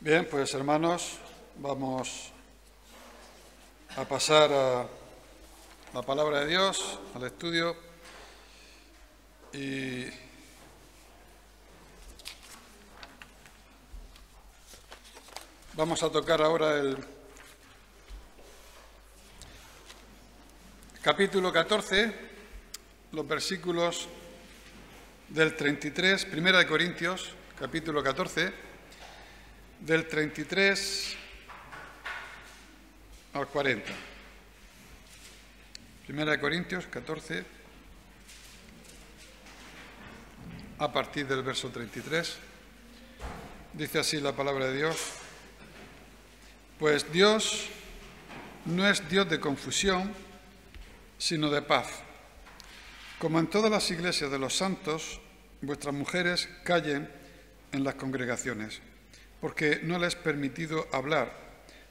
Bien, pues hermanos, vamos a pasar a la palabra de Dios, al estudio, y vamos a tocar ahora el capítulo 14, los versículos del 33, Primera de Corintios, capítulo 14, del 33 al 40. Primera de Corintios 14, a partir del verso 33, dice así la palabra de Dios: Pues Dios no es Dios de confusión, sino de paz. Como en todas las iglesias de los santos, vuestras mujeres callen en las congregaciones, porque no les es permitido hablar,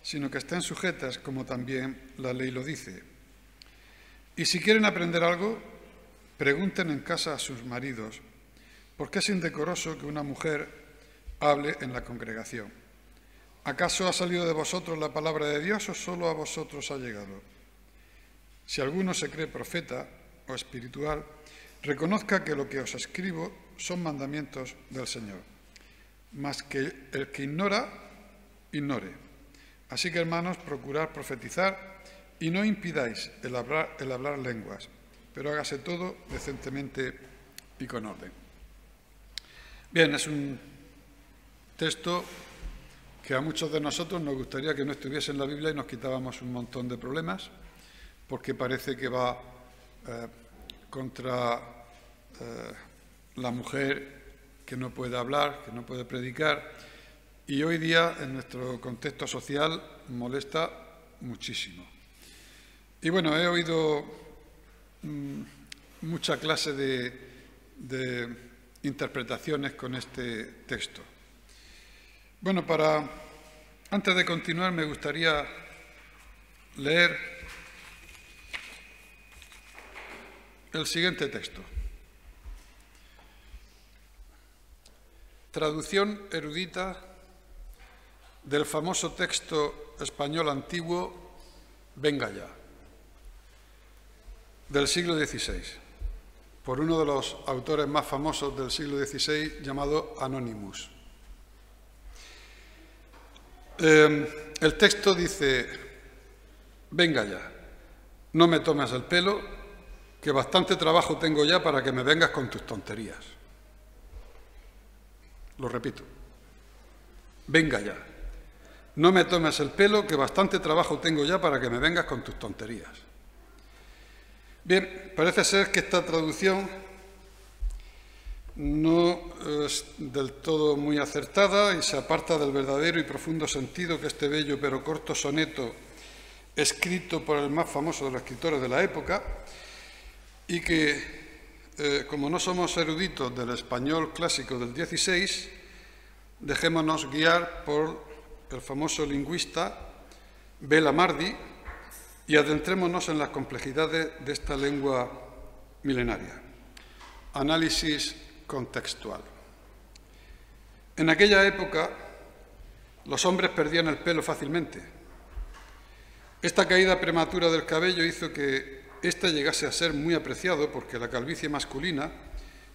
sino que estén sujetas, como también la ley lo dice. Y si quieren aprender algo, pregunten en casa a sus maridos, porque es indecoroso que una mujer hable en la congregación. ¿Acaso ha salido de vosotros la palabra de Dios o solo a vosotros ha llegado? Si alguno se cree profeta o espiritual, reconozca que lo que os escribo son mandamientos del Señor. Mas que el que ignora, ignore. Así que, hermanos, procurad profetizar y no impidáis el hablar lenguas, pero hágase todo decentemente y con orden. Bien, es un texto que a muchos de nosotros nos gustaría que no estuviese en la Biblia y nos quitábamos un montón de problemas, porque parece que va contra la mujer que no puede hablar, que no puede predicar, y hoy día en nuestro contexto social molesta muchísimo. Y bueno, he oído mucha clase de interpretaciones con este texto. Bueno, antes de continuar me gustaría leer el siguiente texto. Traducción erudita del famoso texto español antiguo Venga ya, del siglo XVI, por uno de los autores más famosos del siglo XVI llamado Anonymous. El texto dice: venga ya, no me tomes el pelo, que bastante trabajo tengo ya para que me vengas con tus tonterías. Lo repito, venga ya, no me tomes el pelo, que bastante trabajo tengo ya para que me vengas con tus tonterías. Bien, parece ser que esta traducción no es del todo muy acertada y se aparta del verdadero y profundo sentido que este bello pero corto soneto, escrito por el más famoso de los escritores de la época, y que como no somos eruditos del español clásico del XVI, dejémonos guiar por el famoso lingüista Bela Mardi y adentrémonos en las complejidades de esta lengua milenaria. Análisis contextual. En aquella época, los hombres perdían el pelo fácilmente. Esta caída prematura del cabello hizo que éste llegase a ser muy apreciado porque la calvicie masculina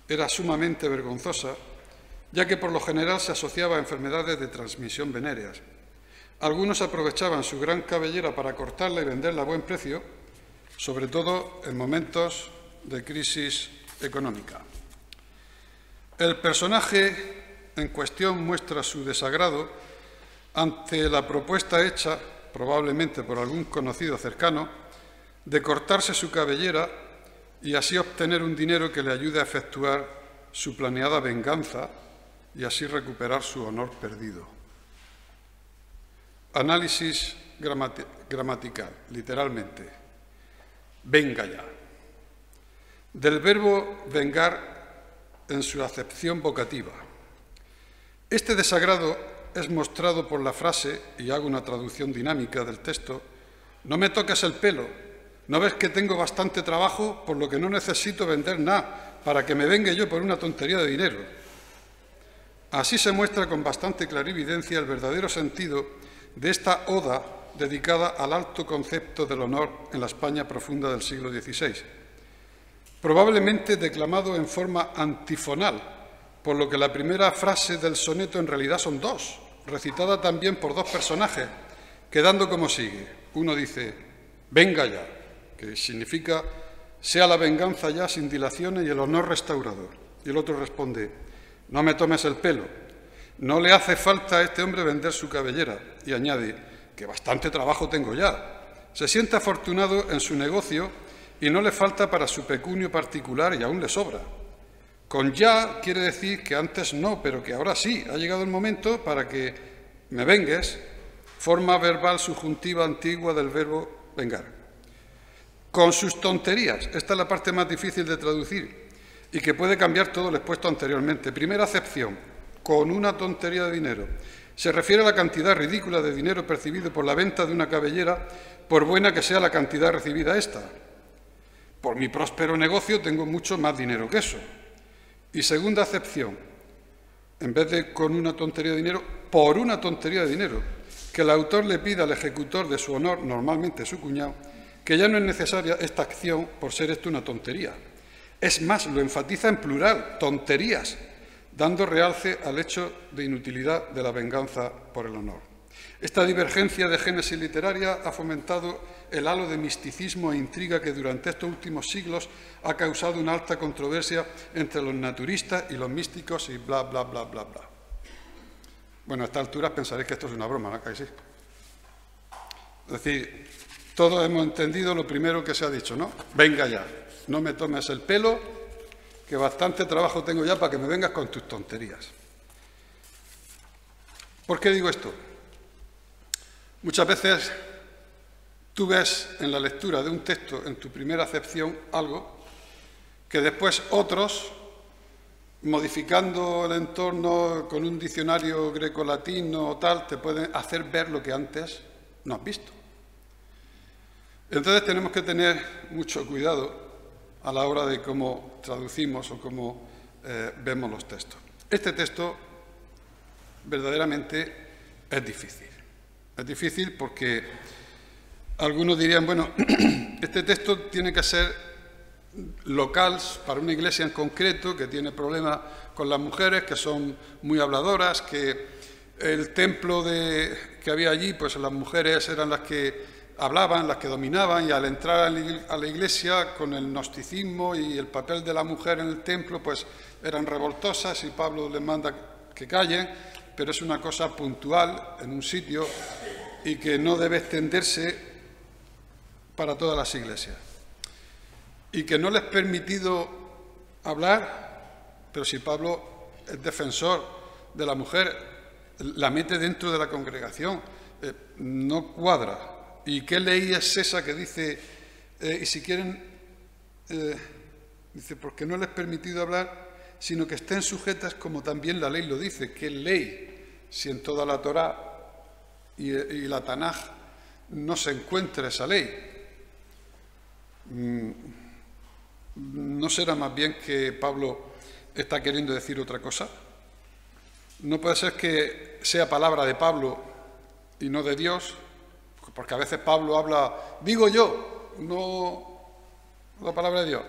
era sumamente vergonzosa, ya que por lo general se asociaba a enfermedades de transmisión venéreas. Algunos aprovechaban su gran cabellera para cortarla y venderla a buen precio, sobre todo en momentos de crisis económica. El personaje en cuestión muestra su desagrado ante la propuesta hecha, probablemente por algún conocido cercano, de cortarse su cabellera y así obtener un dinero que le ayude a efectuar su planeada venganza y así recuperar su honor perdido. Análisis gramatical, literalmente. Venga ya. Del verbo vengar en su acepción vocativa. Este desagrado es mostrado por la frase, y hago una traducción dinámica del texto: no me toques el pelo. ¿No ves que tengo bastante trabajo, por lo que no necesito vender nada para que me venga yo por una tontería de dinero? Así se muestra con bastante clarividencia el verdadero sentido de esta oda dedicada al alto concepto del honor en la España profunda del siglo XVI, probablemente declamado en forma antifonal, por lo que la primera frase del soneto en realidad son dos, recitada también por dos personajes, quedando como sigue. Uno dice, venga ya, que significa, sea la venganza ya sin dilaciones y el honor restaurador. Y el otro responde, no me tomes el pelo, no le hace falta a este hombre vender su cabellera. Y añade, que bastante trabajo tengo ya. Se siente afortunado en su negocio y no le falta para su pecunio particular y aún le sobra. Con ya quiere decir que antes no, pero que ahora sí. Ha llegado el momento para que me vengues, forma verbal subjuntiva antigua del verbo vengar. Con sus tonterías, esta es la parte más difícil de traducir y que puede cambiar todo lo expuesto anteriormente. Primera acepción, con una tontería de dinero. Se refiere a la cantidad ridícula de dinero percibido por la venta de una cabellera, por buena que sea la cantidad recibida esta. Por mi próspero negocio tengo mucho más dinero que eso. Y segunda acepción, en vez de con una tontería de dinero, por una tontería de dinero, que el autor le pida al ejecutor de su honor, normalmente su cuñado, que ya no es necesaria esta acción por ser esto una tontería. Es más, lo enfatiza en plural, tonterías, dando realce al hecho de inutilidad de la venganza por el honor. Esta divergencia de génesis literaria ha fomentado el halo de misticismo e intriga que durante estos últimos siglos ha causado una alta controversia entre los naturistas y los místicos y bla, bla, bla, bla, bla. Bueno, a estas alturas pensaréis que esto es una broma, ¿no? ¿Sí? Es decir, todos hemos entendido lo primero que se ha dicho, ¿no? Venga ya, no me tomes el pelo, que bastante trabajo tengo ya para que me vengas con tus tonterías. ¿Por qué digo esto? Muchas veces tú ves en la lectura de un texto, en tu primera acepción, algo que después otros, modificando el entorno con un diccionario grecolatino o tal, te pueden hacer ver lo que antes no has visto. Entonces tenemos que tener mucho cuidado a la hora de cómo traducimos o cómo vemos los textos. Este texto verdaderamente es difícil. Es difícil porque algunos dirían, bueno, este texto tiene que ser local para una iglesia en concreto que tiene problemas con las mujeres, que son muy habladoras, que el templo que había allí, pues las mujeres eran las que hablaban, las que dominaban, y al entrar a la iglesia con el gnosticismo y el papel de la mujer en el templo, pues eran revoltosas y Pablo les manda que callen, pero es una cosa puntual en un sitio y que no debe extenderse para todas las iglesias. Y que no les es permitido hablar, pero si Pablo es defensor de la mujer, la mete dentro de la congregación, no cuadra. ¿Y qué ley es esa que dice, y si quieren, dice, porque no les es permitido hablar, sino que estén sujetas como también la ley lo dice? ¿Qué ley? Si en toda la Torá y la Tanaj no se encuentra esa ley. ¿No será más bien que Pablo está queriendo decir otra cosa? ¿No puede ser que sea palabra de Pablo y no de Dios? Porque a veces Pablo habla, digo yo, no la palabra de Dios,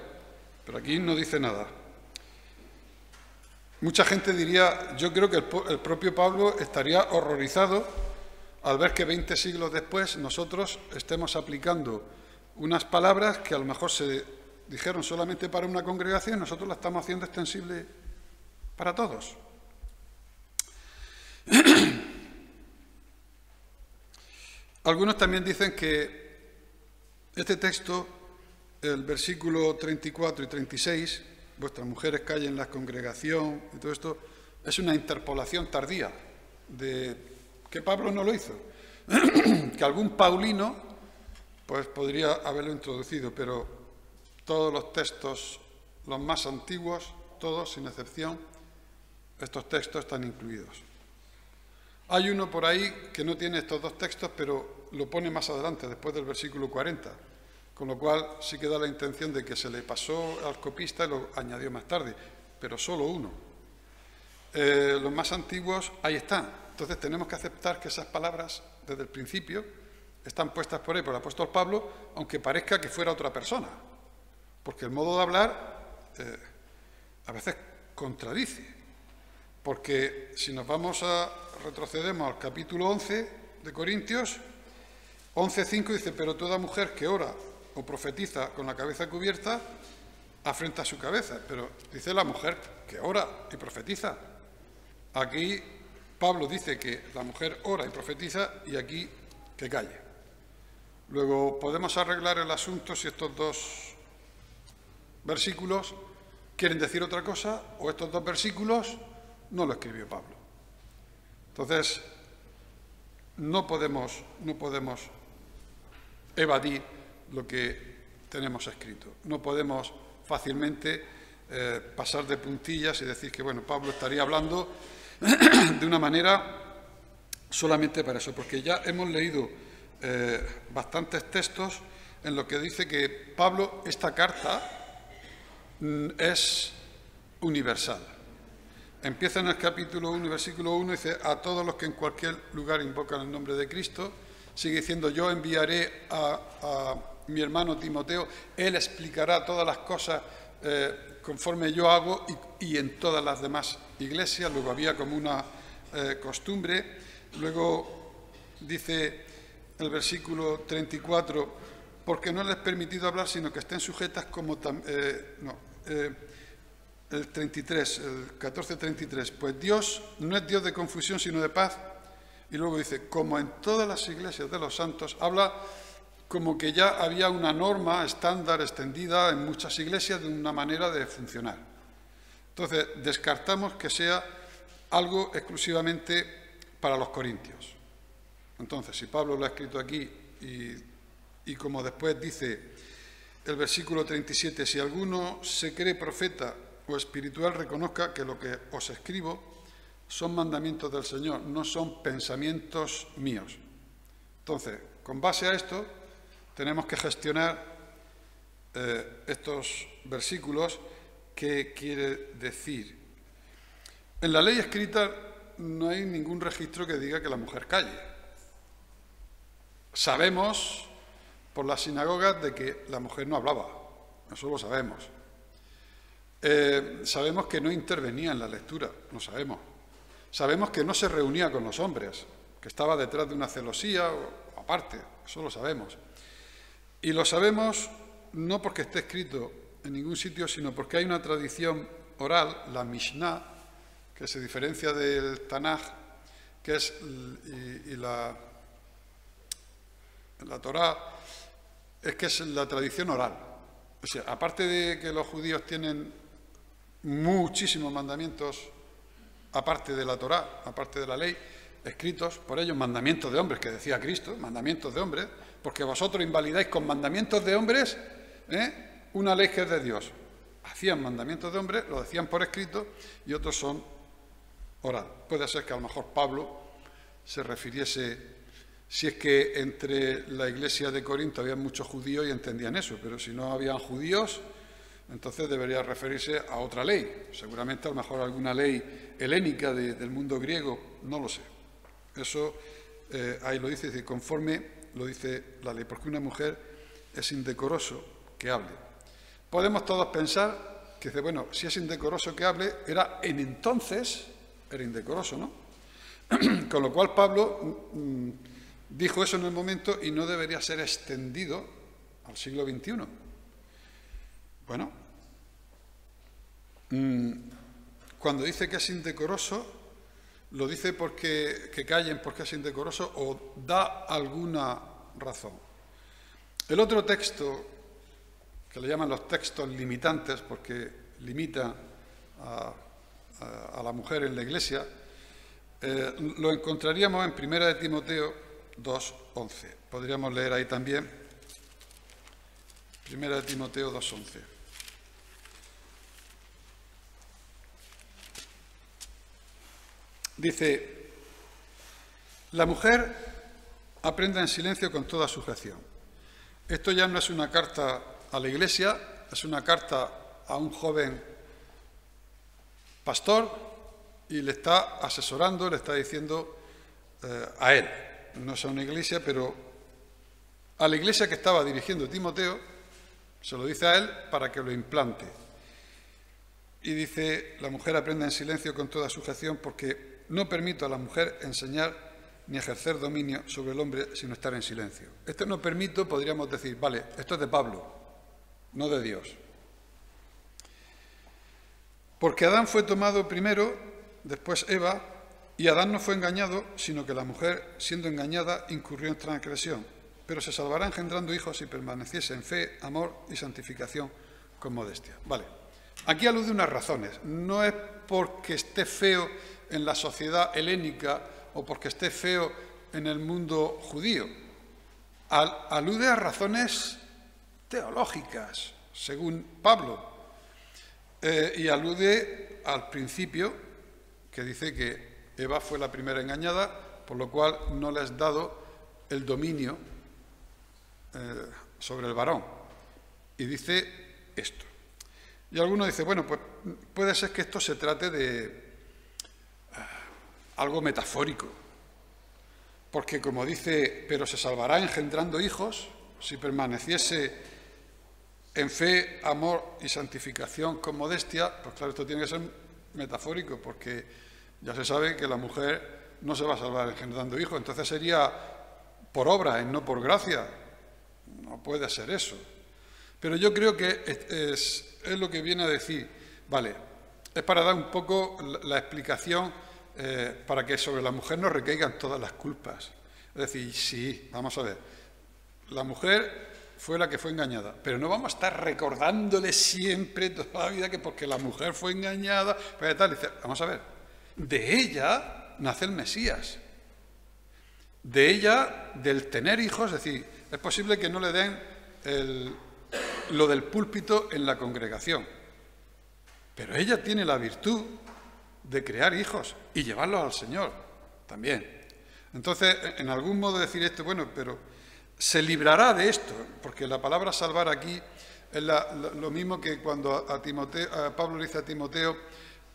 pero aquí no dice nada. Mucha gente diría, yo creo que el propio Pablo estaría horrorizado al ver que 20 siglos después nosotros estemos aplicando unas palabras que a lo mejor se dijeron solamente para una congregación, nosotros la estamos haciendo extensible para todos. Algunos también dicen que este texto, el versículo 34 y 36, vuestras mujeres callen en la congregación y todo esto, es una interpolación tardía de que Pablo no lo hizo, que algún paulino pues podría haberlo introducido, pero todos los textos, los más antiguos, todos sin excepción, estos textos están incluidos. Hay uno por ahí que no tiene estos dos textos, pero lo pone más adelante, después del versículo 40, con lo cual sí que da la intención de que se le pasó al copista y lo añadió más tarde, pero solo uno. los más antiguos, ahí están. Entonces tenemos que aceptar que esas palabras, desde el principio, están puestas por ahí, por el apóstol Pablo, aunque parezca que fuera otra persona. Porque el modo de hablar a veces contradice. Porque si nos retrocedemos al capítulo 11 de Corintios, 11:5 dice, pero toda mujer que ora o profetiza con la cabeza cubierta, afrenta su cabeza. Pero dice la mujer que ora y profetiza. Aquí Pablo dice que la mujer ora y profetiza y aquí que calle. Luego podemos arreglar el asunto si estos dos versículos quieren decir otra cosa o estos dos versículos no lo escribió Pablo. Entonces, no podemos evadir lo que tenemos escrito. No podemos fácilmente pasar de puntillas y decir que, bueno, Pablo estaría hablando de una manera solamente para eso, porque ya hemos leído bastantes textos en los que dice que Pablo, esta carta es universal. Empieza en el capítulo 1, versículo 1, dice, a todos los que en cualquier lugar invocan el nombre de Cristo. Sigue diciendo, yo enviaré a mi hermano Timoteo, él explicará todas las cosas conforme yo hago y en todas las demás iglesias. Luego había como una costumbre. Luego dice el versículo 34, porque no les he permitido hablar, sino que estén sujetas como el 33, el 14:33, pues Dios no es Dios de confusión, sino de paz. Y luego dice, como en todas las iglesias de los santos, habla como que ya había una norma estándar extendida en muchas iglesias de una manera de funcionar. Entonces, descartamos que sea algo exclusivamente para los corintios. Entonces, si Pablo lo ha escrito aquí y como después dice el versículo 37, si alguno se cree profeta o espiritual, reconozca que lo que os escribo son mandamientos del Señor, no son pensamientos míos. Entonces, con base a esto, tenemos que gestionar estos versículos. ¿Qué quiere decir? En la ley escrita no hay ningún registro que diga que la mujer calle. Sabemos por las sinagogas de que la mujer no hablaba, eso lo sabemos. Sabemos que no intervenía en la lectura, lo sabemos. Sabemos que no se reunía con los hombres, que estaba detrás de una celosía o aparte, eso lo sabemos. Y lo sabemos no porque esté escrito en ningún sitio, sino porque hay una tradición oral, la Mishnah, que se diferencia del Tanaj, que es y la Torá, es que es la tradición oral. O sea, aparte de que los judíos tienen muchísimos mandamientos, aparte de la Torá, aparte de la ley, escritos por ellos, mandamientos de hombres, que decía Cristo, mandamientos de hombres, porque vosotros invalidáis con mandamientos de hombres una ley que es de Dios. Hacían mandamientos de hombres, lo decían por escrito, y otros son oral. Puede ser que a lo mejor Pablo se refiriese, si es que entre la iglesia de Corinto había muchos judíos y entendían eso, pero si no habían judíos, entonces debería referirse a otra ley, seguramente a lo mejor alguna ley helénica del mundo griego, no lo sé. Eso ahí lo dice, conforme lo dice la ley, porque una mujer es indecoroso que hable. Podemos todos pensar que, bueno, si es indecoroso que hable, entonces era indecoroso, ¿no? Con lo cual Pablo dijo eso en el momento y no debería ser extendido al siglo XXI. Bueno, cuando dice que es indecoroso, lo dice porque que callen porque es indecoroso o da alguna razón. El otro texto, que le llaman los textos limitantes porque limita a la mujer en la Iglesia, lo encontraríamos en 1 de Timoteo 2:11. Podríamos leer ahí también 1 de Timoteo 2:11. Dice, la mujer aprenda en silencio con toda sujeción. Esto ya no es una carta a la Iglesia, es una carta a un joven pastor y le está asesorando, le está diciendo a él, no es a una iglesia, pero a la iglesia que estaba dirigiendo Timoteo, se lo dice a él para que lo implante. Y dice, la mujer aprenda en silencio con toda sujeción porque no permito a la mujer enseñar ni ejercer dominio sobre el hombre sino estar en silencio. Este no permito, podríamos decir, vale, esto es de Pablo, no de Dios. Porque Adán fue tomado primero, después Eva, y Adán no fue engañado, sino que la mujer, siendo engañada, incurrió en transgresión. Pero se salvará engendrando hijos si permaneciese en fe, amor y santificación con modestia. Vale, aquí alude unas razones. No es porque esté feo en la sociedad helénica o porque esté feo en el mundo judío. Alude a razones teológicas, según Pablo. Y alude al principio, que dice que Eva fue la primera engañada, por lo cual no le has dado el dominio sobre el varón. Y dice esto. Y alguno dice, bueno, pues puede ser que esto se trate de algo metafórico, porque como dice, pero se salvará engendrando hijos si permaneciese en fe, amor y santificación con modestia. Pues claro, esto tiene que ser metafórico, porque ya se sabe que la mujer no se va a salvar engendrando hijos, entonces sería por obra y no por gracia. No puede ser eso. Pero yo creo que es lo que viene a decir, vale, es para dar un poco la explicación para que sobre la mujer no recaigan todas las culpas. Es decir, sí, vamos a ver, la mujer fue la que fue engañada, pero no vamos a estar recordándole siempre toda la vida que porque la mujer fue engañada, pues tal, dice, vamos a ver, de ella nace el Mesías, de ella, del tener hijos, es decir, es posible que no le den lo del púlpito en la congregación, pero ella tiene la virtud de crear hijos y llevarlos al Señor también. Entonces, en algún modo decir esto, bueno, pero se librará de esto, porque la palabra salvar aquí es lo mismo que cuando a Pablo le dice a Timoteo,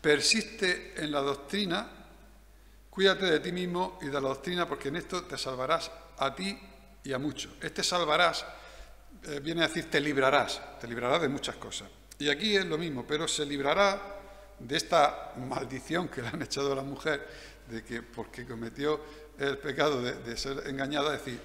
persiste en la doctrina, cuídate de ti mismo y de la doctrina, porque en esto te salvarás a ti y a muchos. Este salvarás viene a decir te librarás de muchas cosas. Y aquí es lo mismo, pero se librará de esta maldición que le han echado a la mujer, de que porque cometió el pecado de ser engañada, decir,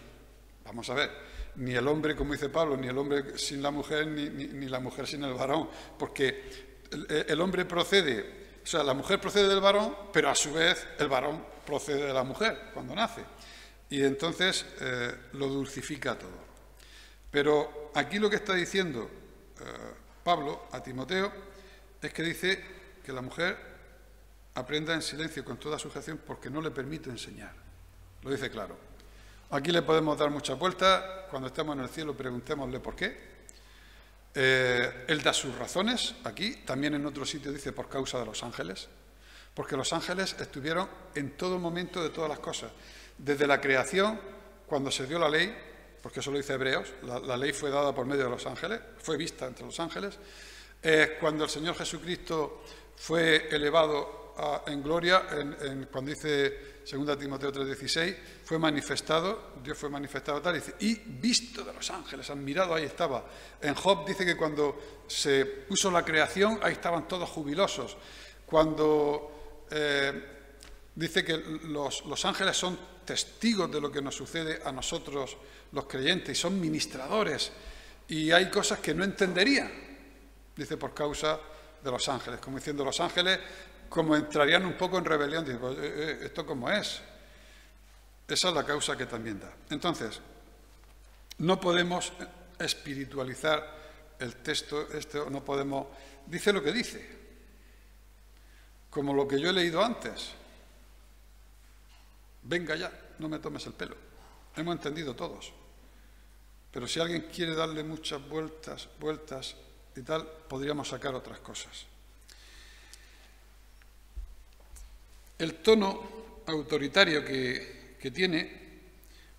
vamos a ver, ni el hombre, como dice Pablo, ni el hombre sin la mujer, ni la mujer sin el varón, porque el hombre procede, o sea, la mujer procede del varón, pero a su vez el varón procede de la mujer cuando nace. Y entonces lo dulcifica todo. Pero aquí lo que está diciendo Pablo a Timoteo es que dice que la mujer aprenda en silencio con toda sujeción porque no le permite enseñar. Lo dice claro. Aquí le podemos dar muchas vueltas. Cuando estemos en el cielo preguntémosle por qué. Él da sus razones aquí. También en otro sitio dice por causa de los ángeles. Porque los ángeles estuvieron en todo momento de todas las cosas. Desde la creación, cuando se dio la ley, porque eso lo dice Hebreos, la ley fue dada por medio de los ángeles, fue vista entre los ángeles. Cuando el Señor Jesucristo fue elevado en gloria, cuando dice 2 Timoteo 3,16, fue manifestado, Dios fue manifestado tal, dice, y visto de los ángeles, admirado, ahí estaba. En Job dice que cuando se puso la creación, ahí estaban todos jubilosos. Cuando dice que los ángeles son testigos de lo que nos sucede a nosotros los creyentes y son ministradores, y hay cosas que no entenderían, dice por causa de los ángeles, como diciendo los ángeles, como entrarían un poco en rebelión, digo, ¿esto cómo es? Esa es la causa que también da. Entonces, no podemos espiritualizar el texto, no podemos, dice lo que dice, como lo que yo he leído antes. Venga ya, no me tomes el pelo. Hemos entendido todos. Pero si alguien quiere darle muchas vueltas y tal, podríamos sacar otras cosas. El tono autoritario que tiene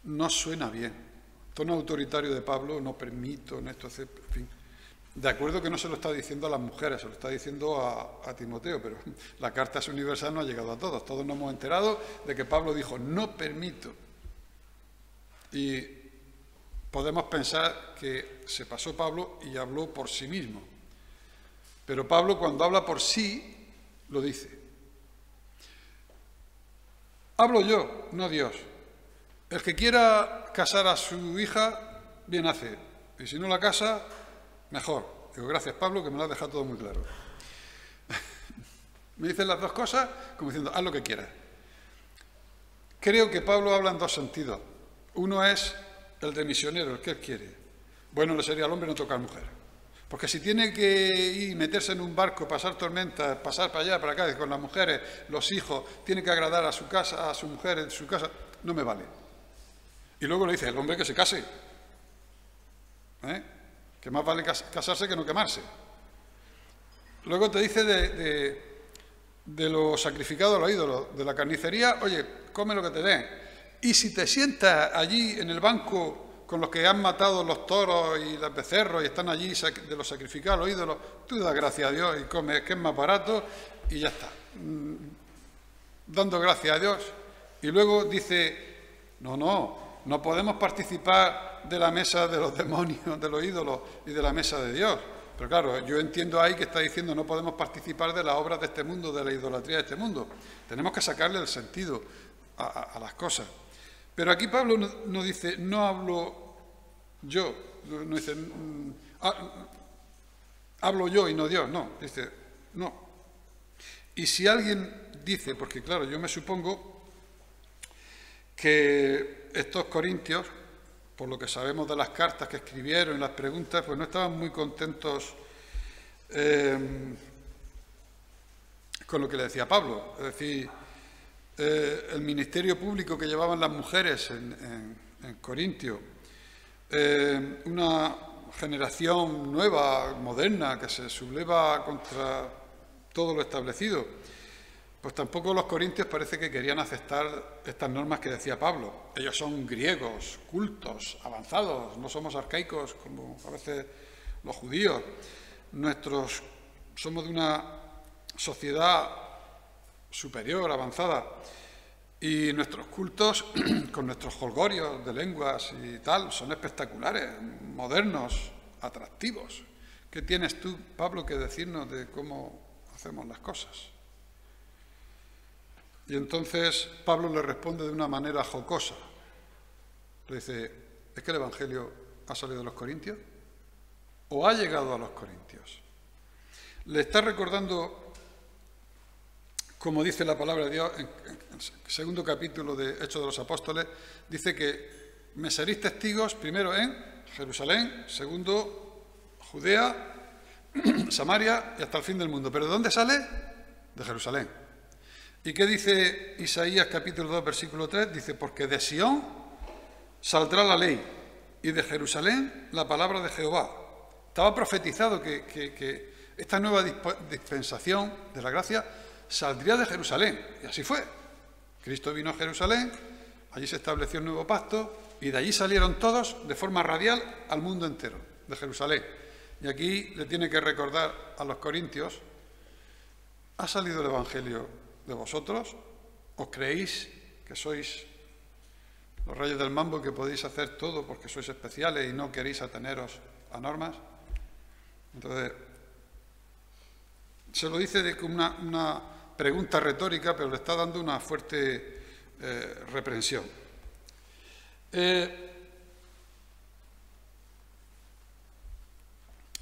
no suena bien. El tono autoritario de Pablo, no permito, en esto, en fin. De acuerdo que no se lo está diciendo a las mujeres, se lo está diciendo a Timoteo, pero la carta es universal, no ha llegado a todos. Todos nos hemos enterado de que Pablo dijo, no permito. Y podemos pensar que se pasó Pablo y habló por sí mismo. Pero Pablo, cuando habla por sí, lo dice. Hablo yo, no Dios. El que quiera casar a su hija, bien hace. Y si no la casa, mejor. Digo, gracias Pablo, que me lo has dejado todo muy claro. Me dicen las dos cosas como diciendo, haz lo que quieras. Creo que Pablo habla en dos sentidos. Uno es el de misionero, el que él quiere. Bueno le sería al hombre no tocar mujer. Porque si tiene que ir y meterse en un barco, pasar tormentas, pasar para allá, para acá, con las mujeres, los hijos, tiene que agradar a su casa, a su mujer en su casa, no me vale. Y luego le dice, el hombre que se case. Que más vale casarse que no quemarse. Luego te dice de lo sacrificado a los ídolos, de la carnicería, oye, come lo que te den. Y si te sientas allí en el banco con los que han matado los toros y los becerros y están allí de los sacrificados a los ídolos, tú das gracias a Dios y comes, que es más barato, y ya está. Dando gracias a Dios. Y luego dice, no podemos participar de la mesa de los demonios, de los ídolos y de la mesa de Dios. Pero claro, yo entiendo ahí que está diciendo no podemos participar de las obras de este mundo, de la idolatría de este mundo. Tenemos que sacarle el sentido a las cosas. Pero aquí Pablo no dice, no hablo yo, no dice, hablo yo y no Dios, no, dice, no. Y si alguien dice, porque claro, yo me supongo que estos corintios, por lo que sabemos de las cartas que escribieron y las preguntas, pues no estaban muy contentos con lo que le decía Pablo. Es decir, el ministerio público que llevaban las mujeres en Corintio, una generación nueva, moderna, que se subleva contra todo lo establecido, pues tampoco los corintios parece que querían aceptar estas normas que decía Pablo. Ellos son griegos, cultos, avanzados, no somos arcaicos como a veces los judíos. Somos de una sociedad superior, avanzada, y nuestros cultos, con nuestros jolgorios de lenguas y tal, son espectaculares, modernos, atractivos. ¿Qué tienes tú, Pablo, que decirnos de cómo hacemos las cosas? Y entonces Pablo le responde de una manera jocosa. Le dice, ¿es que el Evangelio ha salido de los corintios? ¿O ha llegado a los corintios? Le está recordando, como dice la palabra de Dios, en el segundo capítulo de Hechos de los Apóstoles, dice que me seréis testigos primero en Jerusalén, segundo Judea, Samaria y hasta el fin del mundo. ¿Pero de dónde sale? De Jerusalén. ¿Y qué dice Isaías capítulo 2, versículo 3? Dice, porque de Sión saldrá la ley y de Jerusalén la palabra de Jehová. Estaba profetizado que esta nueva dispensación de la gracia saldría de Jerusalén. Y así fue. Cristo vino a Jerusalén, allí se estableció un nuevo pacto y de allí salieron todos de forma radial al mundo entero, de Jerusalén. Y aquí le tiene que recordar a los corintios, ¿ha salido el Evangelio de vosotros? ¿Os creéis que sois los reyes del mambo, que podéis hacer todo porque sois especiales y no queréis ateneros a normas? Entonces, se lo dice como una pregunta retórica, pero le está dando una fuerte reprensión. Es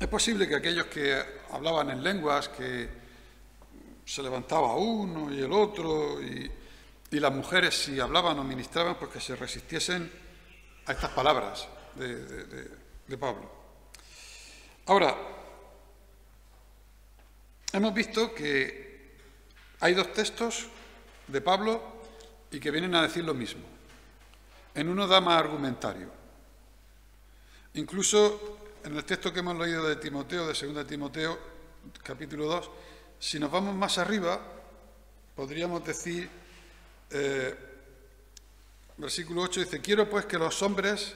posible que aquellos que hablaban en lenguas, que se levantaba uno y el otro, y las mujeres, si hablaban o ministraban, pues que se resistiesen a estas palabras de Pablo. Ahora, hemos visto que hay dos textos de Pablo y que vienen a decir lo mismo. En uno da más argumentario. Incluso en el texto que hemos leído de Timoteo, de 2 Timoteo, capítulo 2, si nos vamos más arriba, podríamos decir, versículo 8, dice, quiero pues que los hombres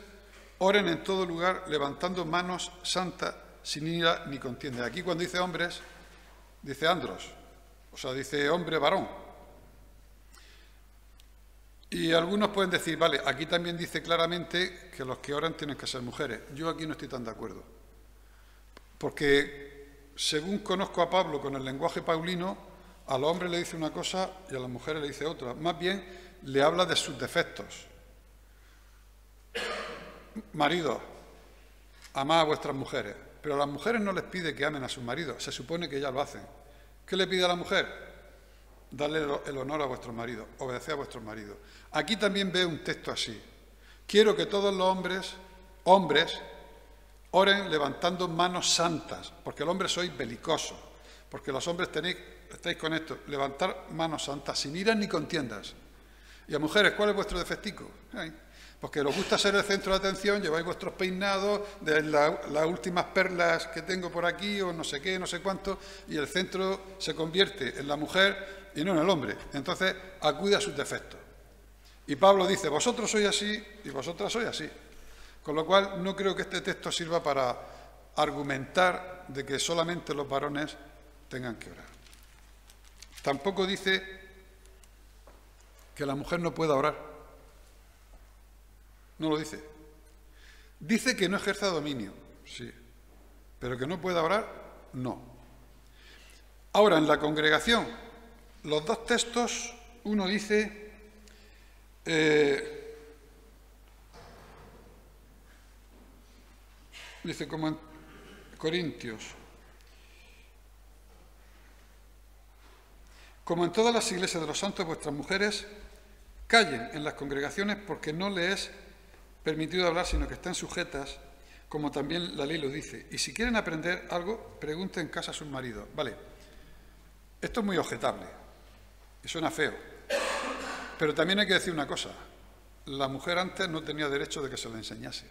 oren en todo lugar levantando manos santas sin ira ni contienda. Aquí cuando dice hombres, dice andros, o sea, dice hombre, varón. Y algunos pueden decir, vale, aquí también dice claramente que los que oran tienen que ser mujeres. Yo aquí no estoy tan de acuerdo. Porque según conozco a Pablo con el lenguaje paulino, a los hombres le dice una cosa y a las mujeres le dice otra. Más bien le habla de sus defectos. Maridos, amad a vuestras mujeres. Pero a las mujeres no les pide que amen a sus maridos. Se supone que ya lo hacen. ¿Qué le pide a la mujer? Darle el honor a vuestros maridos, obedecer a vuestros maridos. Aquí también veo un texto así. Quiero que todos los hombres, oren levantando manos santas, porque el hombre sois belicosos, porque los hombres estáis con esto, levantar manos santas sin iras ni contiendas. Y a mujeres, ¿cuál es vuestro defectico? Porque os gusta ser el centro de atención, lleváis vuestros peinados, de las últimas perlas que tengo por aquí, o no sé qué, no sé cuánto, y el centro se convierte en la mujer y no en el hombre. Entonces, acude a sus defectos. Y Pablo dice, vosotros sois así y vosotras sois así. Con lo cual, no creo que este texto sirva para argumentar de que solamente los varones tengan que orar. Tampoco dice que la mujer no pueda orar. No lo dice. Dice que no ejerza dominio, sí, pero que no pueda orar, no. Ahora, en la congregación, los dos textos, uno dice, dice como en Corintios, como en todas las iglesias de los santos, vuestras mujeres callen en las congregaciones porque no les es permitido hablar, sino que están sujetas, como también la ley lo dice. Y si quieren aprender algo, pregunten en casa a sus maridos. Vale, esto es muy objetable y suena feo, pero también hay que decir una cosa. La mujer antes no tenía derecho de que se le enseñase.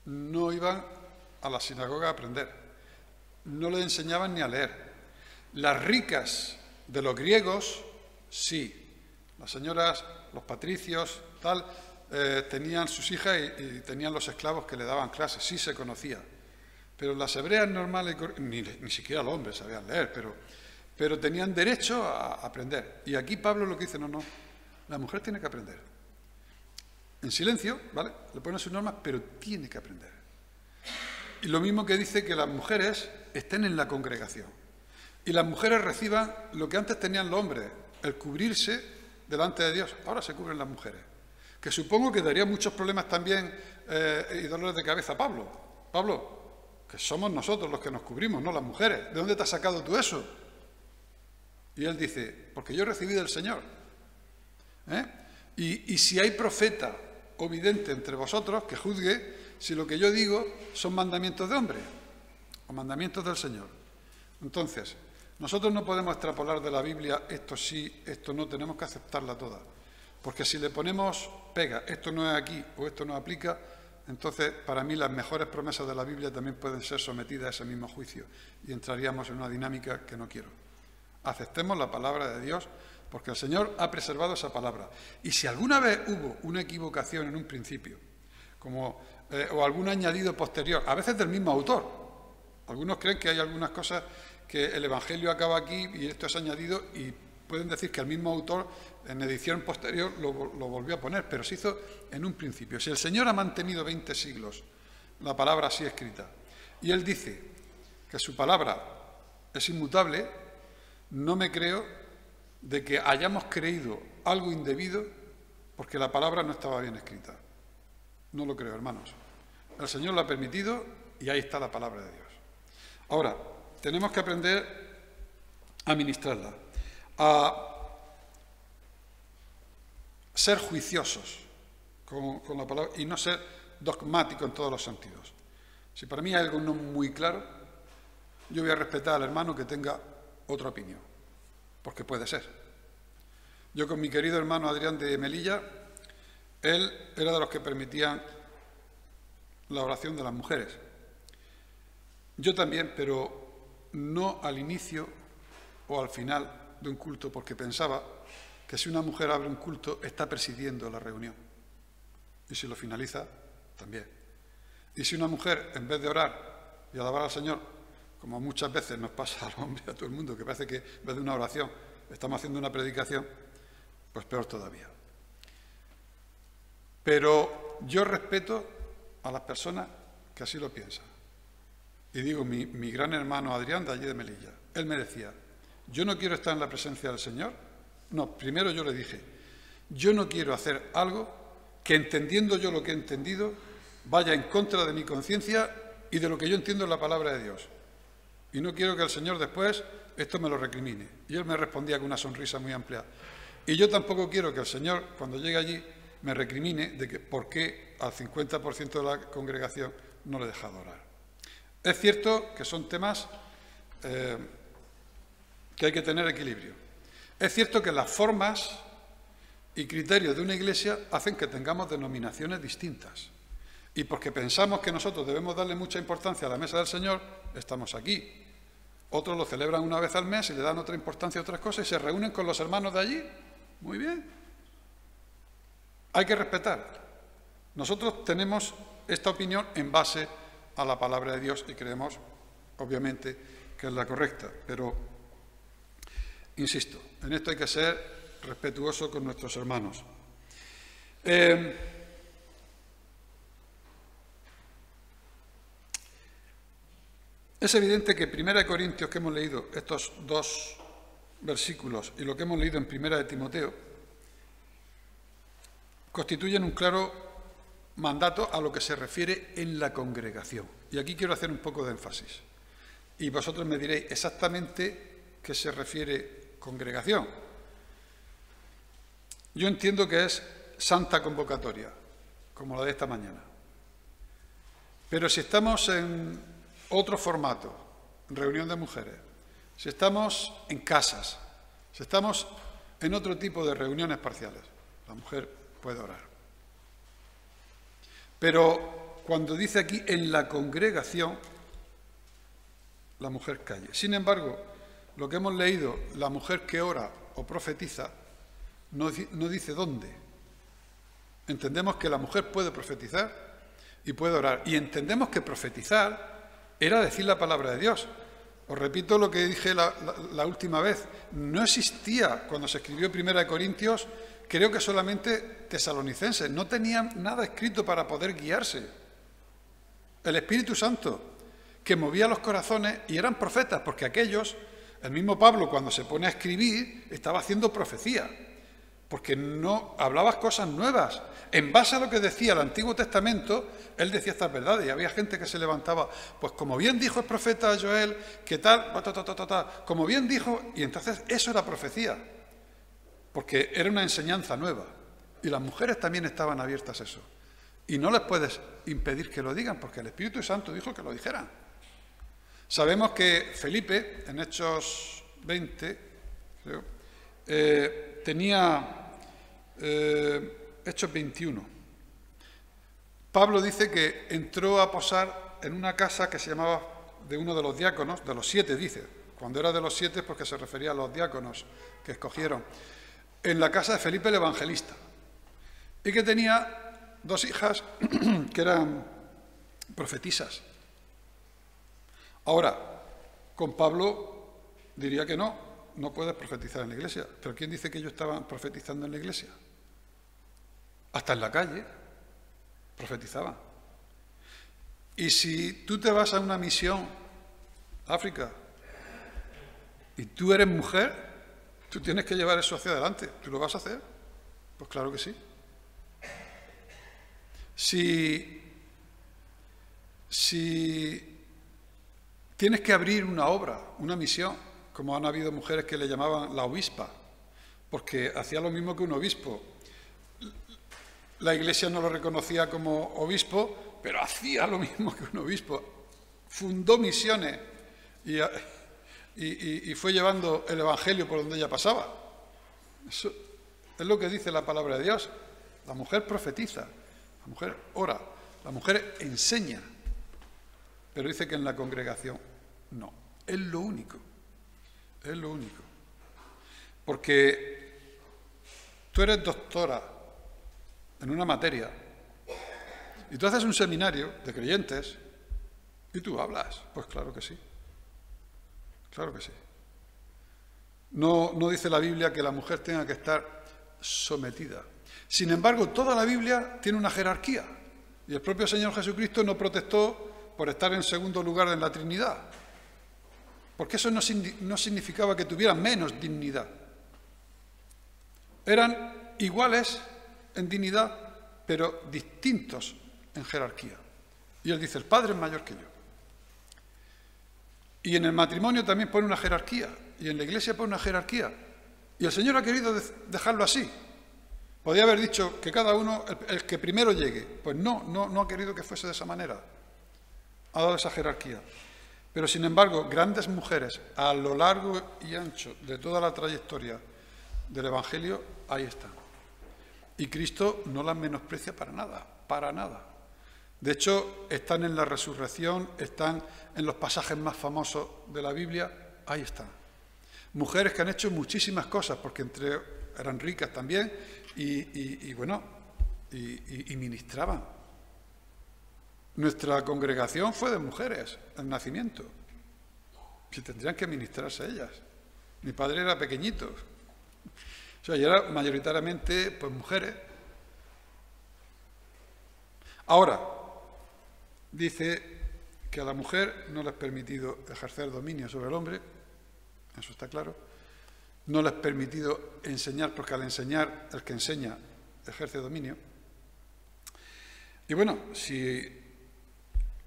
No iban a la sinagoga a aprender. No le enseñaban ni a leer. Las ricas de los griegos, sí. Las señoras, los patricios, tal, tenían sus hijas y tenían los esclavos que le daban clases, sí se conocía. Pero las hebreas normales, ni siquiera los hombres sabían leer, pero tenían derecho a aprender. Y aquí Pablo lo que dice, no, la mujer tiene que aprender. En silencio, ¿vale? Le ponen sus normas, pero tiene que aprender. Y lo mismo que dice que las mujeres estén en la congregación. Y las mujeres reciban lo que antes tenían los hombres, el cubrirse delante de Dios. Ahora se cubren las mujeres. Que supongo que daría muchos problemas también y dolores de cabeza a Pablo. Pablo, que somos nosotros los que nos cubrimos, no las mujeres. ¿De dónde te has sacado tú eso? Y él dice, porque yo recibí del Señor. Y si hay profeta o vidente entre vosotros, que juzgue si lo que yo digo son mandamientos de hombre o mandamientos del Señor. Entonces, nosotros no podemos extrapolar de la Biblia esto sí, esto no, tenemos que aceptarla toda. Porque si le ponemos pega, esto no es aquí o esto no aplica, entonces para mí las mejores promesas de la Biblia también pueden ser sometidas a ese mismo juicio y entraríamos en una dinámica que no quiero. Aceptemos la palabra de Dios porque el Señor ha preservado esa palabra. Y si alguna vez hubo una equivocación en un principio, o algún añadido posterior, a veces del mismo autor, algunos creen que hay algunas cosas que el Evangelio acaba aquí y esto es añadido y pueden decir que el mismo autor en edición posterior lo volvió a poner, pero se hizo en un principio. Si el Señor ha mantenido 20 siglos la palabra así escrita y Él dice que su palabra es inmutable, no me creo de que hayamos creído algo indebido porque la palabra no estaba bien escrita. No lo creo, hermanos. El Señor lo ha permitido y ahí está la palabra de Dios. Ahora, tenemos que aprender a ministrarla, a ser juiciosos con la palabra y no ser dogmáticos en todos los sentidos. Si para mí hay algo no muy claro, yo voy a respetar al hermano que tenga otra opinión, porque puede ser. Yo con mi querido hermano Adrián de Melilla, él era de los que permitían la oración de las mujeres. Yo también, pero no al inicio o al final de un culto, porque pensaba que si una mujer abre un culto está presidiendo la reunión. Y si lo finaliza, también. Y si una mujer, en vez de orar, y alabar al Señor, como muchas veces nos pasa al hombre y a todo el mundo, que parece que en vez de una oración estamos haciendo una predicación, pues peor todavía. Pero yo respeto a las personas que así lo piensan. Y digo, mi gran hermano Adrián, de allí de Melilla, él me decía, yo no quiero estar en la presencia del Señor. No, primero yo le dije, yo no quiero hacer algo que, entendiendo yo lo que he entendido, vaya en contra de mi conciencia y de lo que yo entiendo en la palabra de Dios. Y no quiero que el Señor después esto me lo recrimine. Y él me respondía con una sonrisa muy amplia. Y yo tampoco quiero que el Señor, cuando llegue allí, me recrimine de que por qué al 50% de la congregación no le he dejado orar. Es cierto que son temas que hay que tener equilibrio. Es cierto que las formas y criterios de una iglesia hacen que tengamos denominaciones distintas. Y porque pensamos que nosotros debemos darle mucha importancia a la mesa del Señor, estamos aquí. Otros lo celebran una vez al mes y le dan otra importancia a otras cosas y se reúnen con los hermanos de allí. Muy bien. Hay que respetar. Nosotros tenemos esta opinión en base a la palabra de Dios y creemos, obviamente, que es la correcta. Pero, insisto, en esto hay que ser respetuoso con nuestros hermanos. Es evidente que 1 Corintios, que hemos leído estos dos versículos, y lo que hemos leído en 1 de Timoteo, constituyen un claro mandato a lo que se refiere en la congregación. Y aquí quiero hacer un poco de énfasis. Y vosotros me diréis exactamente qué se refiere congregación. Yo entiendo que es santa convocatoria, como la de esta mañana. Pero si estamos en otro formato, reunión de mujeres, si estamos en casas, si estamos en otro tipo de reuniones parciales, la mujer puede orar. Pero cuando dice aquí en la congregación, la mujer calle. Sin embargo, lo que hemos leído, la mujer que ora o profetiza, no dice dónde. Entendemos que la mujer puede profetizar y puede orar. Y entendemos que profetizar era decir la palabra de Dios. Os repito lo que dije la última vez. No existía, cuando se escribió 1 Corintios, creo que solamente tesalonicenses. No tenían nada escrito para poder guiarse. El Espíritu Santo, que movía los corazones, y eran profetas, porque aquellos, el mismo Pablo, cuando se pone a escribir, estaba haciendo profecía, porque no hablaba cosas nuevas. En base a lo que decía el Antiguo Testamento, él decía estas verdades, y había gente que se levantaba, pues como bien dijo el profeta Joel, que tal, como bien dijo, y entonces eso era profecía, porque era una enseñanza nueva, y las mujeres también estaban abiertas a eso, y no les puedes impedir que lo digan, porque el Espíritu Santo dijo que lo dijeran. Sabemos que Felipe, en Hechos 20, creo, tenía Hechos 21. Pablo dice que entró a posar en una casa que se llamaba de uno de los diáconos, de los 7 dice, cuando era de los 7 porque se refería a los diáconos que escogieron, en la casa de Felipe el Evangelista, y que tenía 2 hijas que eran profetisas. Ahora, con Pablo diría que no puedes profetizar en la iglesia, pero ¿quién dice que ellos estaban profetizando en la iglesia? Hasta en la calle profetizaban. Y si tú te vas a una misión a África y tú eres mujer, tú tienes que llevar eso hacia adelante. ¿Tú lo vas a hacer? Pues claro que sí. Si tienes que abrir una obra, una misión, como han habido mujeres que le llamaban la obispa, porque hacía lo mismo que un obispo. La Iglesia no lo reconocía como obispo, pero hacía lo mismo que un obispo. Fundó misiones y fue llevando el Evangelio por donde ella pasaba. Eso es lo que dice la palabra de Dios. La mujer profetiza, la mujer ora, la mujer enseña, pero dice que en la congregación no. Es lo único. Es lo único. Porque tú eres doctora en una materia y tú haces un seminario de creyentes ¿Y tú hablas? Pues claro que sí. Claro que sí. No dice la Biblia que la mujer tenga que estar sometida. Sin embargo, toda la Biblia tiene una jerarquía. Y el propio Señor Jesucristo no protestó por estar en segundo lugar en la Trinidad. Porque eso no significaba que tuvieran menos dignidad. Eran iguales en dignidad, pero distintos en jerarquía. Y él dice, el Padre es mayor que yo. Y en el matrimonio también pone una jerarquía, y en la Iglesia pone una jerarquía. Y el Señor ha querido dejarlo así. Podía haber dicho que cada uno, el que primero llegue. Pues no ha querido que fuese de esa manera. Ha dado esa jerarquía. Pero, sin embargo, grandes mujeres a lo largo y ancho de toda la trayectoria del Evangelio, ahí están. Y Cristo no las menosprecia para nada, para nada. De hecho, están en la resurrección, están en los pasajes más famosos de la Biblia, ahí están. Mujeres que han hecho muchísimas cosas, porque eran ricas también, y ministraban. Nuestra congregación fue de mujeres, al nacimiento, que tendrían que ministrarse ellas. Mi padre era pequeñito. O sea, y era mayoritariamente, pues, mujeres. Ahora, dice que a la mujer no le es permitido ejercer dominio sobre el hombre, eso está claro. No le es permitido enseñar, porque al enseñar, el que enseña ejerce dominio. Y bueno, si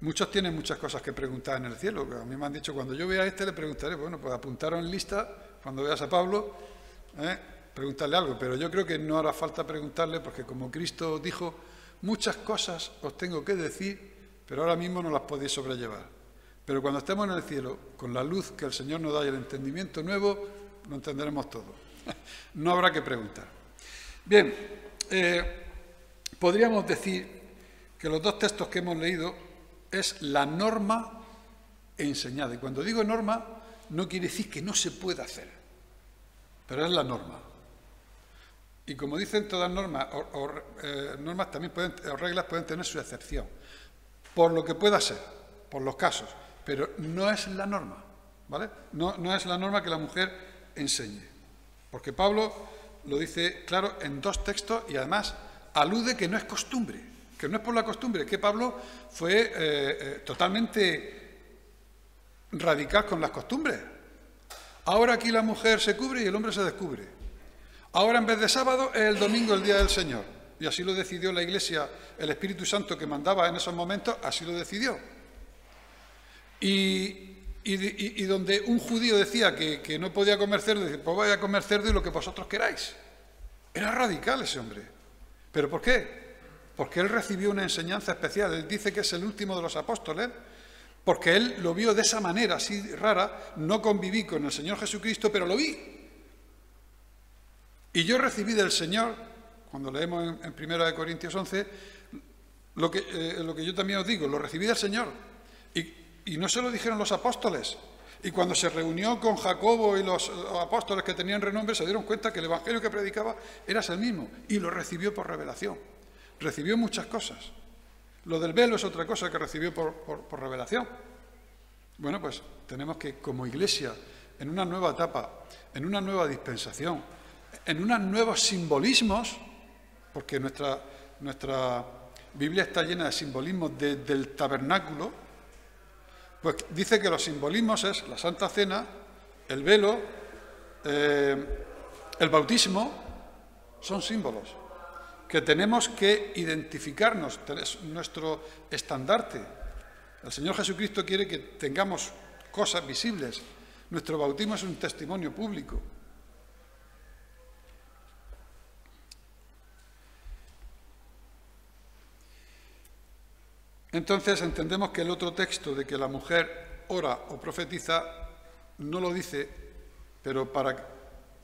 muchos tienen muchas cosas que preguntar en el cielo, a mí me han dicho, cuando yo vea a este le preguntaré, bueno, pues apuntaros en lista, cuando veas a Pablo, preguntarle algo, pero yo creo que no hará falta preguntarle, porque como Cristo dijo, muchas cosas os tengo que decir, pero ahora mismo no las podéis sobrellevar. Pero cuando estemos en el cielo, con la luz que el Señor nos da y el entendimiento nuevo, lo entenderemos todo. No habrá que preguntar. Bien, podríamos decir que los dos textos que hemos leído es la norma enseñada. Y cuando digo norma, no quiere decir que no se pueda hacer, pero es la norma. Y como dicen todas normas, normas también o reglas pueden tener su excepción, por lo que pueda ser, por los casos, pero no es la norma, ¿vale? No es la norma que la mujer enseñe, porque Pablo lo dice claro en dos textos y además alude que no es costumbre, que no es por la costumbre, que Pablo fue totalmente radical con las costumbres. Ahora aquí la mujer se cubre y el hombre se descubre. Ahora en vez de sábado es el domingo, el día del Señor. Y así lo decidió la Iglesia, el Espíritu Santo que mandaba en esos momentos, así lo decidió. Y donde un judío decía que no podía comer cerdo, dice, pues vaya a comer cerdo y lo que vosotros queráis. Era radical ese hombre. ¿Pero por qué? Porque él recibió una enseñanza especial. Él dice que es el último de los apóstoles, porque él lo vio de esa manera, así rara. No conviví con el Señor Jesucristo, pero lo vi. Y yo recibí del Señor, cuando leemos en 1 Corintios 11, lo que yo también os digo, lo recibí del Señor. Y no se lo dijeron los apóstoles. Y cuando se reunió con Jacobo y los apóstoles que tenían renombre, se dieron cuenta que el evangelio que predicaba era el mismo. Y lo recibió por revelación. Recibió muchas cosas. Lo del velo es otra cosa que recibió por revelación. Bueno, pues tenemos que, como Iglesia, en una nueva etapa, en una nueva dispensación, en unos nuevos simbolismos, porque nuestra Biblia está llena de simbolismos del tabernáculo, pues dice que los simbolismos es la Santa Cena, el velo, el bautismo, son símbolos que tenemos que identificarnos, es nuestro estandarte. El Señor Jesucristo quiere que tengamos cosas visibles. Nuestro bautismo es un testimonio público. Entonces entendemos que el otro texto de que la mujer ora o profetiza no lo dice, pero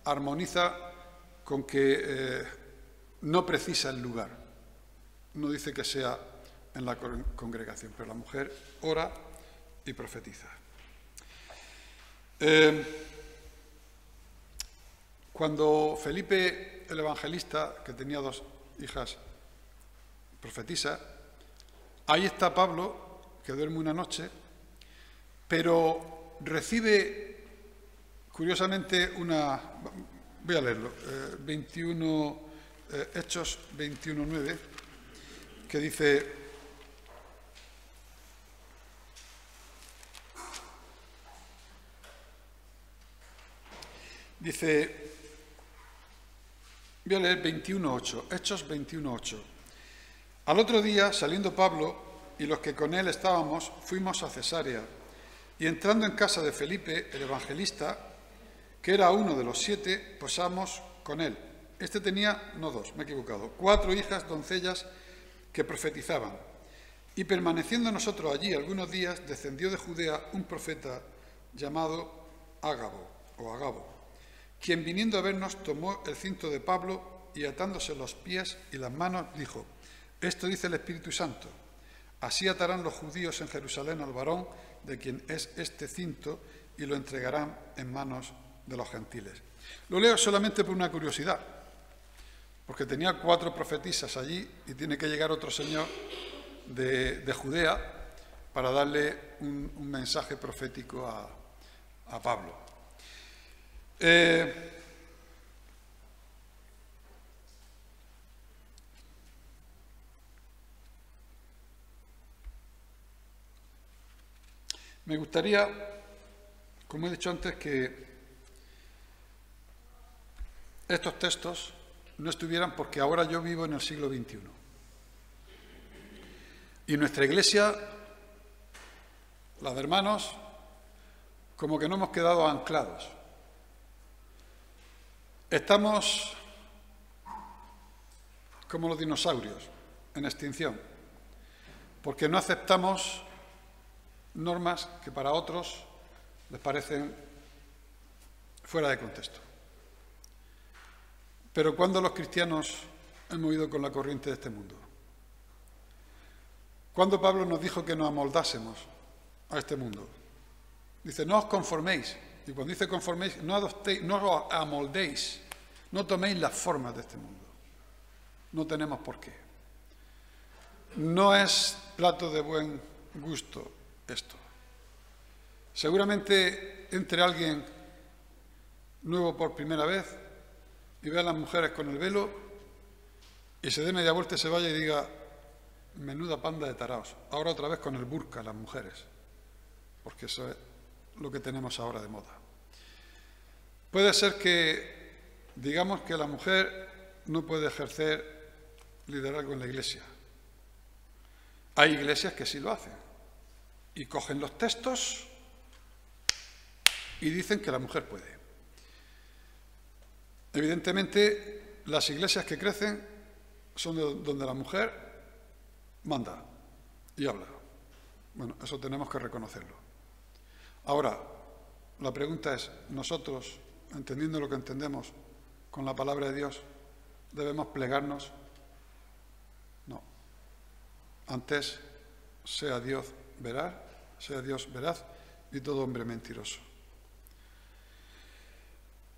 armoniza con que no precisa el lugar. No dice que sea en la congregación, pero la mujer ora y profetiza. Cuando Felipe el Evangelista, que tenía 2 hijas, profetiza, ahí está Pablo, que duerme una noche, pero recibe, curiosamente, voy a leerlo, 21, Hechos 21:9, que dice, voy a leer 21:8, Hechos 21:8. Al otro día, saliendo Pablo y los que con él estábamos, fuimos a Cesarea, y entrando en casa de Felipe, el evangelista, que era uno de los 7, posamos con él. Este tenía, no 2, me he equivocado, 4 hijas doncellas que profetizaban. Y permaneciendo nosotros allí algunos días, descendió de Judea un profeta llamado Agabo, quien viniendo a vernos tomó el cinto de Pablo y atándose los pies y las manos dijo: esto dice el Espíritu Santo, así atarán los judíos en Jerusalén al varón de quien es este cinto y lo entregarán en manos de los gentiles. Lo leo solamente por una curiosidad, porque tenía 4 profetisas allí y tiene que llegar otro señor de Judea para darle un mensaje profético a Pablo. Me gustaría, como he dicho antes, que estos textos no estuvieran, porque ahora yo vivo en el siglo XXI. Y nuestra iglesia, la de hermanos, como que no hemos quedado anclados. Estamos como los dinosaurios, en extinción, porque no aceptamos normas que para otros les parecen fuera de contexto. Pero ¿cuándo los cristianos hemos ido con la corriente de este mundo? ¿Cuándo Pablo nos dijo que nos amoldásemos a este mundo? Dice, no os conforméis. Y cuando dice conforméis, no adoptéis, no os amoldéis, no toméis las formas de este mundo. No tenemos por qué. No es plato de buen gusto esto. Seguramente entre alguien nuevo por primera vez y vea a las mujeres con el velo y se dé media vuelta y se vaya y diga, menuda panda de taraos. Ahora otra vez con el burka las mujeres, porque eso es lo que tenemos ahora de moda. Puede ser que digamos que la mujer no puede ejercer liderazgo en la iglesia. Hay iglesias que sí lo hacen y cogen los textos y dicen que la mujer puede. Evidentemente, las iglesias que crecen son donde la mujer manda y habla. Bueno, eso tenemos que reconocerlo. Ahora, la pregunta es, nosotros, entendiendo lo que entendemos con la palabra de Dios, ¿debemos plegarnos? No. Antes, sea Dios veraz y todo hombre mentiroso.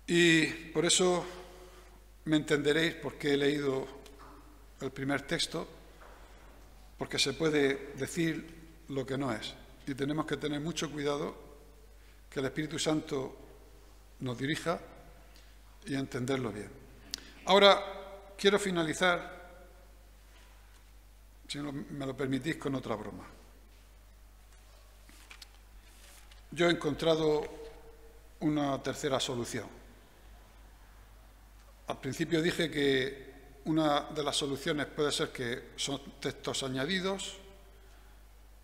Y por eso me entenderéis por qué he leído el primer texto, porque se puede decir lo que no es. Y tenemos que tener mucho cuidado que el Espíritu Santo nos dirija y entenderlo bien. Ahora quiero finalizar, si me lo permitís, con otra broma. Yo he encontrado una tercera solución. Al principio dije que una de las soluciones puede ser que son textos añadidos,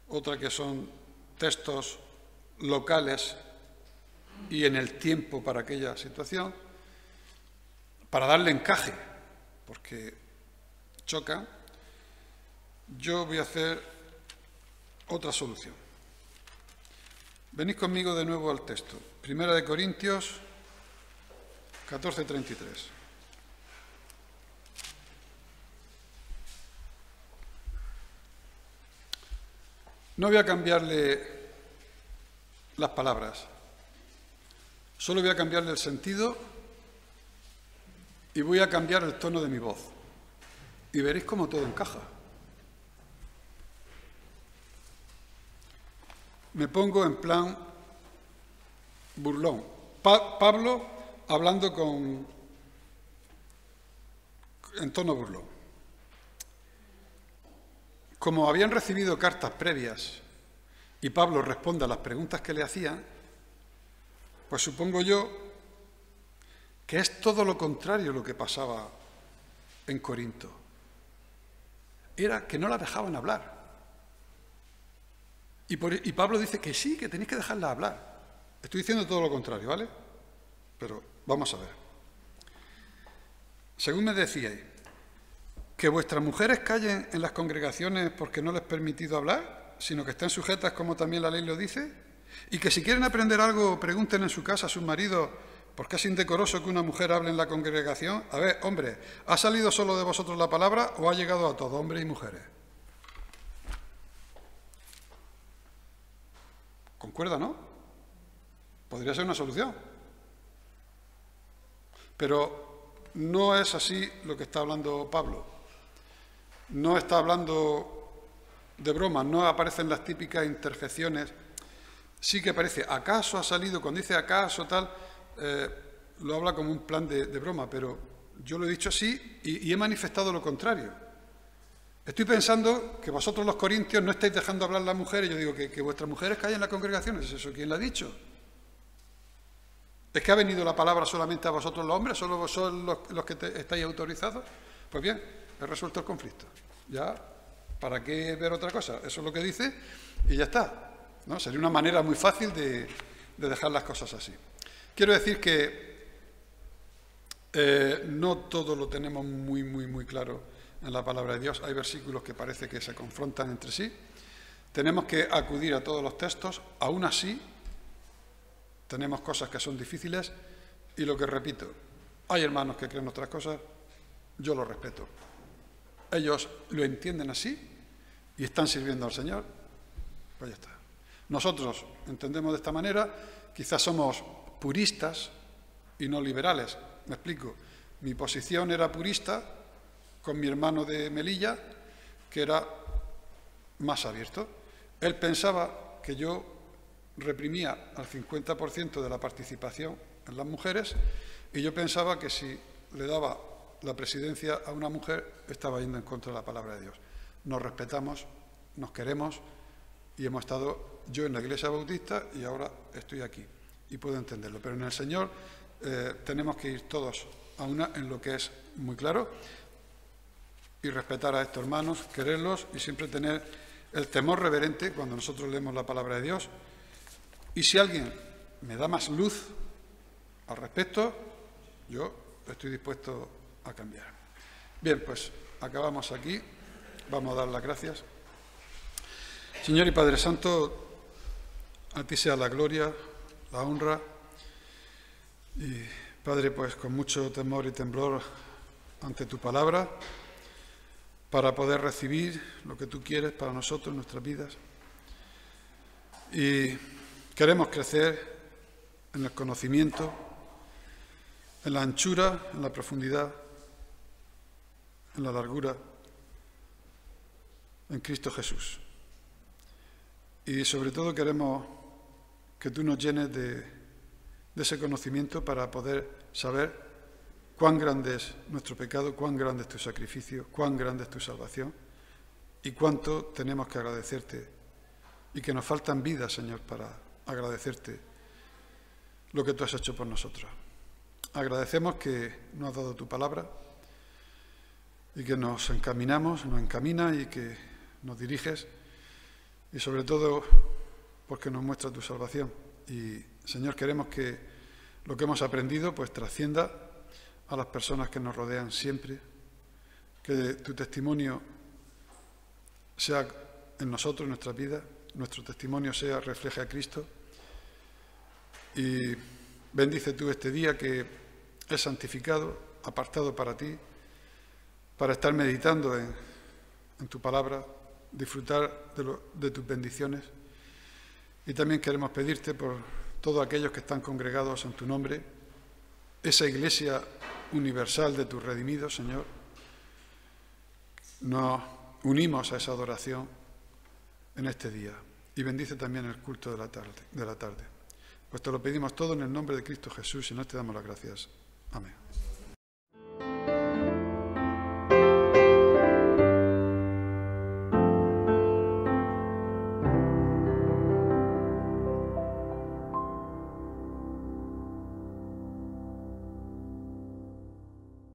otra que son textos locales y en el tiempo para aquella situación, para darle encaje, porque chocan. Yo voy a hacer otra solución. Venid conmigo de nuevo al texto. 1 Corintios 14:33. No voy a cambiarle las palabras, solo voy a cambiarle el sentido y voy a cambiar el tono de mi voz. Y veréis cómo todo encaja. me pongo en plan burlón. Pablo hablando en tono burlón. Como habían recibido cartas previas y Pablo responde a las preguntas que le hacían, pues supongo yo que es todo lo contrario lo que pasaba en Corinto. Era que no la dejaban hablar. Y Pablo dice que sí, que tenéis que dejarla hablar. Estoy diciendo todo lo contrario, ¿vale? Pero vamos a ver. Según me decíais, que vuestras mujeres callen en las congregaciones porque no les he permitido hablar, sino que estén sujetas como también la ley lo dice, y que si quieren aprender algo pregunten en su casa a sus maridos porque es indecoroso que una mujer hable en la congregación. A ver, hombre, ¿ha salido solo de vosotros la palabra o ha llegado a todos, hombres y mujeres? Concuerda, ¿no? Podría ser una solución. Pero no es así lo que está hablando Pablo. No está hablando de broma, no aparecen las típicas interjecciones. Sí que aparece, ¿acaso ha salido? Cuando dice acaso, tal, lo habla como un plan de broma, pero yo lo he dicho así y he manifestado lo contrario. Estoy pensando que vosotros los corintios no estáis dejando hablar a las mujeres. Yo digo que vuestras mujeres callen en la congregación. ¿Es eso quién lo ha dicho? ¿Es que ha venido la palabra solamente a vosotros los hombres? ¿Solo vosotros los que estáis autorizados? Pues bien, he resuelto el conflicto. Ya, ¿para qué ver otra cosa? Eso es lo que dice y ya está, ¿no? Sería una manera muy fácil de dejar las cosas así. Quiero decir que no todo lo tenemos muy claro en la palabra de Dios. Hay versículos que parece que se confrontan entre sí. Tenemos que acudir a todos los textos. Aún así, tenemos cosas que son difíciles y lo que repito, hay hermanos que creen otras cosas, yo lo respeto. Ellos lo entienden así y están sirviendo al Señor, pues ya está. Nosotros entendemos de esta manera, quizás somos puristas y no liberales. Me explico. Mi posición era purista con mi hermano de Melilla, que era más abierto. Él pensaba que yo reprimía al 50% de la participación en las mujeres y yo pensaba que si le daba la presidencia a una mujer estaba yendo en contra de la palabra de Dios. Nos respetamos, nos queremos y hemos estado yo en la Iglesia Bautista y ahora estoy aquí y puedo entenderlo. Pero en el Señor tenemos que ir todos a una en lo que es muy claro y respetar a estos hermanos, quererlos y siempre tener el temor reverente cuando nosotros leemos la palabra de Dios. Y si alguien me da más luz al respecto, yo estoy dispuesto a cambiar. Bien, pues acabamos aquí. Vamos a dar las gracias. Señor y Padre Santo, a ti sea la gloria, la honra. Y Padre, pues con mucho temor y temblor ante tu palabra, para poder recibir lo que tú quieres para nosotros en nuestras vidas. Y queremos crecer en el conocimiento, en la anchura, en la profundidad, en la largura, en Cristo Jesús. Y sobre todo queremos que tú nos llenes de ese conocimiento para poder saber cuán grande es nuestro pecado, cuán grande es tu sacrificio, cuán grande es tu salvación y cuánto tenemos que agradecerte y que nos faltan vidas, Señor, para agradecerte lo que tú has hecho por nosotros. Agradecemos que nos has dado tu palabra y que nos encaminamos, nos encaminas y que nos diriges y sobre todo porque nos muestra tu salvación. Y, Señor, queremos que lo que hemos aprendido pues trascienda a las personas que nos rodean siempre, que tu testimonio sea en nosotros, en nuestra vida, nuestro testimonio refleje a Cristo. Y bendice tú este día que es santificado, apartado para ti, para estar meditando en tu palabra, disfrutar de tus bendiciones. Y también queremos pedirte por todos aquellos que están congregados en tu nombre, esa iglesia universal de tus redimidos, Señor. Nos unimos a esa adoración en este día. y bendice también el culto de la tarde. Pues te lo pedimos todo en el nombre de Cristo Jesús y nos te damos las gracias. Amén.